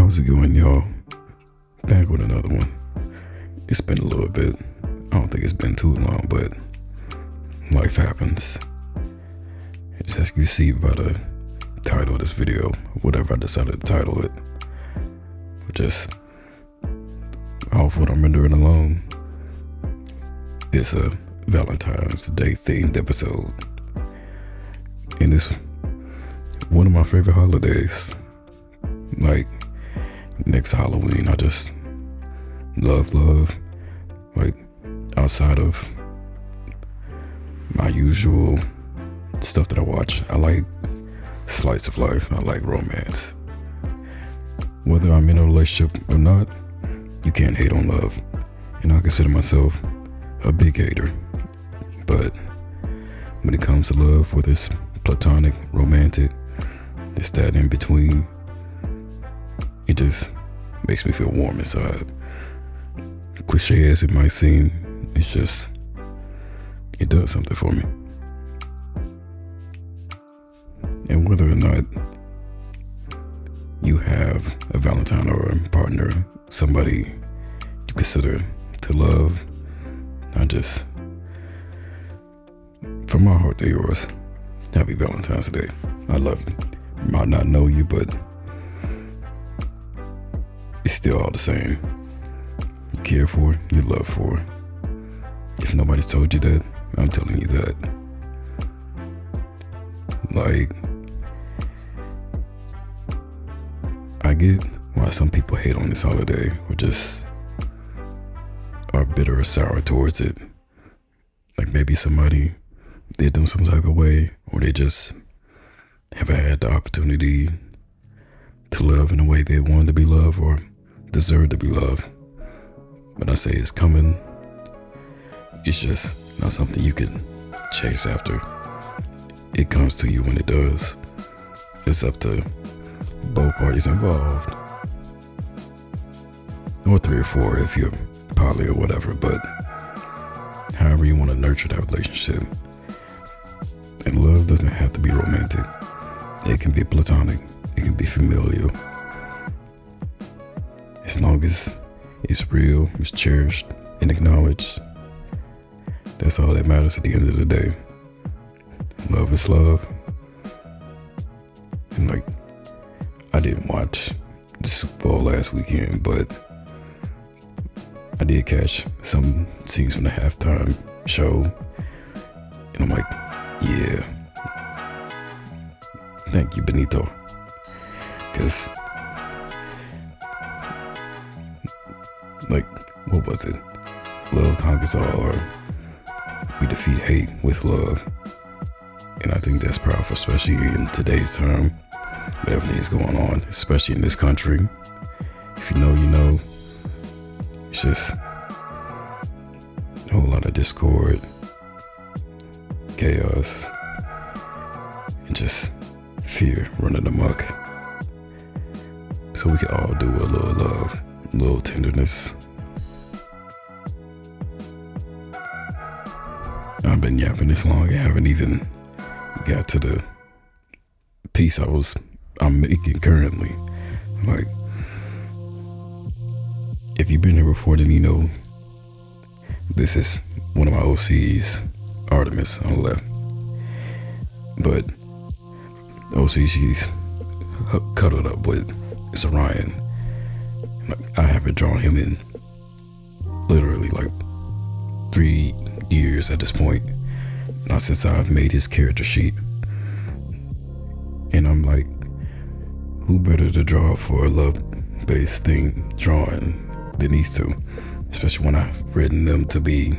How's it going, y'all? Back with another one. It's been a little bit. I don't think it's been too long, but life happens. It's as you see by the title of this video, whatever I decided to title it. Just off what I'm rendering alone. It's a Valentine's Day themed episode. And it's one of my favorite holidays. Like, next Halloween, I just love. Like, outside of my usual stuff that I watch, I like slice of life. I like romance. Whether I'm in a relationship or not, you can't hate on love. And I consider myself a big hater. But when it comes to love, whether it's platonic, romantic, it's that in between, it just makes me feel warm inside. Cliche as it might seem, it does something for me. And whether or not you have a Valentine or a partner, somebody you consider to love, from my heart to yours, happy Valentine's Day. I love it. Might not know you, but it's still all the same. You care for, you love for. If nobody's told you that, I'm telling you that. Like, I get why some people hate on this holiday or just are bitter or sour towards it. Like maybe somebody did them some type of way, or they just haven't had the opportunity to love in a way they wanted to be loved or deserve to be loved. But I say it's coming. It's just not something you can chase after. It comes to you when it does. It's up to both parties involved, or 3 or 4 if you're poly or whatever, but however you want to nurture that relationship. And love doesn't have to be romantic. It can be platonic. It can be familial. As long as it's real, it's cherished, and acknowledged, that's all that matters at the end of the day. Love is love. And like, I didn't watch the Super Bowl last weekend, but I did catch some scenes from the halftime show, and I'm like, yeah, thank you, Benito, because like, what was it? Love conquers all, or we defeat hate with love. And I think that's powerful, especially in today's time with everything that's going on, especially in this country. If you know, you know. It's just a whole lot of discord, chaos, and just fear running amok. So we can all do a little love, a little tenderness. I've been yapping this long. I haven't even got to the piece I'm making currently. Like, if you've been here before, then you know this is one of my OCs, Artemis on the left. But OC, she's cuddled up with Orion. Like, I haven't drawn him in literally like 3 years at this point. Not since I've made his character sheet. And I'm like, who better to draw for a love-based thing drawing than these two? Especially when I've written them to be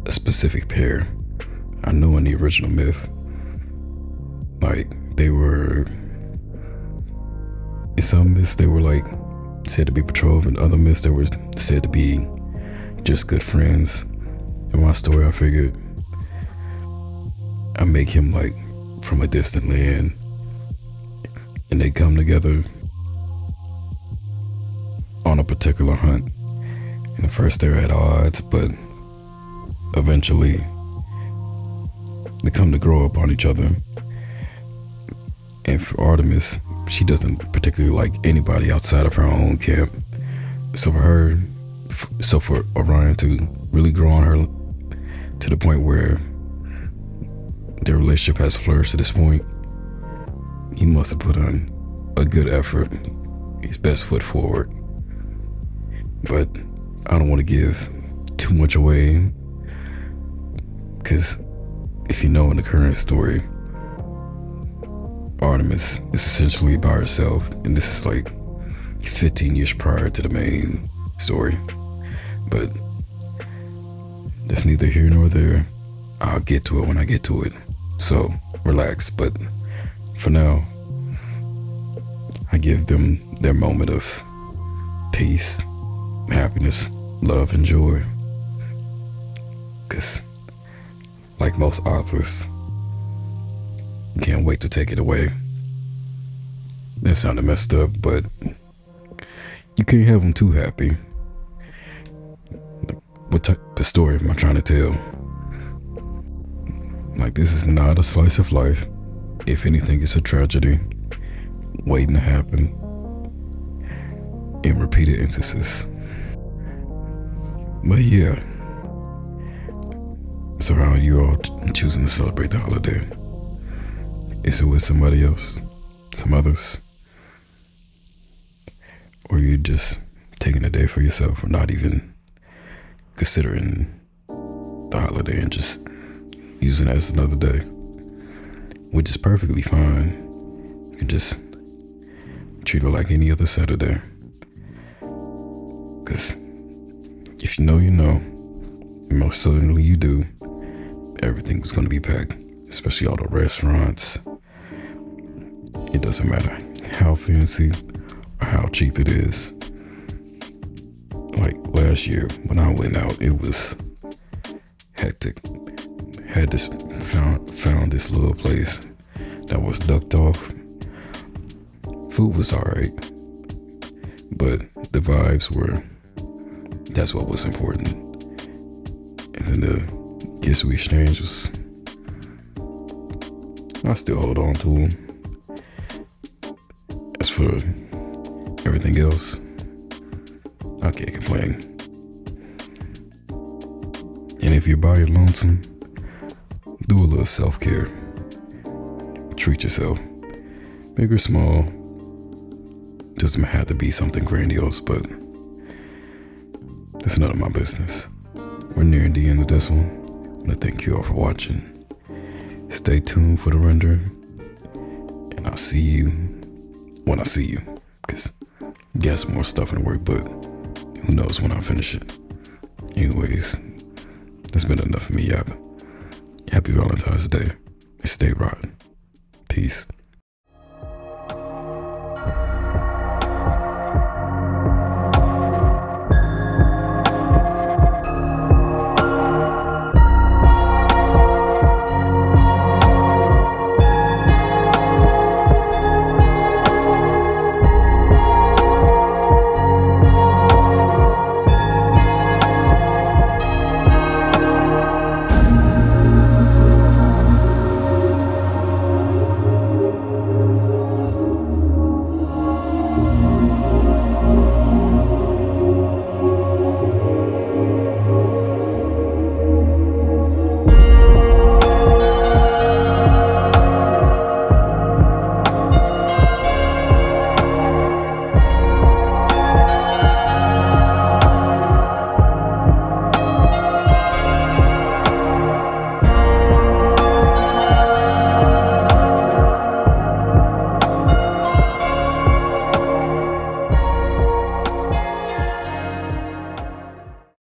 a specific pair. I know in the original myth, like, they were, in some myths they were like said to be betrothed, in other myths they were said to be just good friends. In my story, I figured I make him like from a distant land, and they come together on a particular hunt. And at first they're at odds, but eventually they come to grow up on each other. And for Artemis, she doesn't particularly like anybody outside of her own camp. So for Orion to really grow on her to the point where their relationship has flourished to this point, he must have put on a good effort, his best foot forward. But I don't want to give too much away, because if you know in the current story, Artemis is essentially by herself, and this is like 15 years prior to the main story. But that's neither here nor there. I'll get to it when I get to it, so relax. But for now, I give them their moment of peace, happiness, love, and joy, because like most authors, can't wait to take it away. That sounded messed up, but you can't have them too happy. What type of story am I trying to tell? Like, this is not a slice of life. If anything, it's a tragedy waiting to happen in repeated instances. But yeah, so how are you all choosing to celebrate the holiday? Is it with somebody else, some others? Or you just taking a day for yourself, or not even considering the holiday and just using it as another day, which is perfectly fine. You can just treat it like any other Saturday. Because if you know, you know, and most certainly you do, everything's going to be packed, especially all the restaurants. It doesn't matter how fancy or how cheap it is. Like last year when I went out, it was hectic. Had this found this little place that was ducked off. Food was alright, but the vibes were, that's what was important. And then the gifts we exchanged was, I still hold on to them. As for everything else, I can't complain. And if you're by your lonesome, do a little self-care. Treat yourself. Big or small. Doesn't have to be something grandiose, but that's none of my business. We're nearing the end of this one. I want to thank you all for watching. Stay tuned for the render, and I'll see you when I see you, because you got some more stuff in the work, but who knows when I'll finish it. Anyways, that's been enough of me yapping. Happy Valentine's Day, and stay rotten. Peace.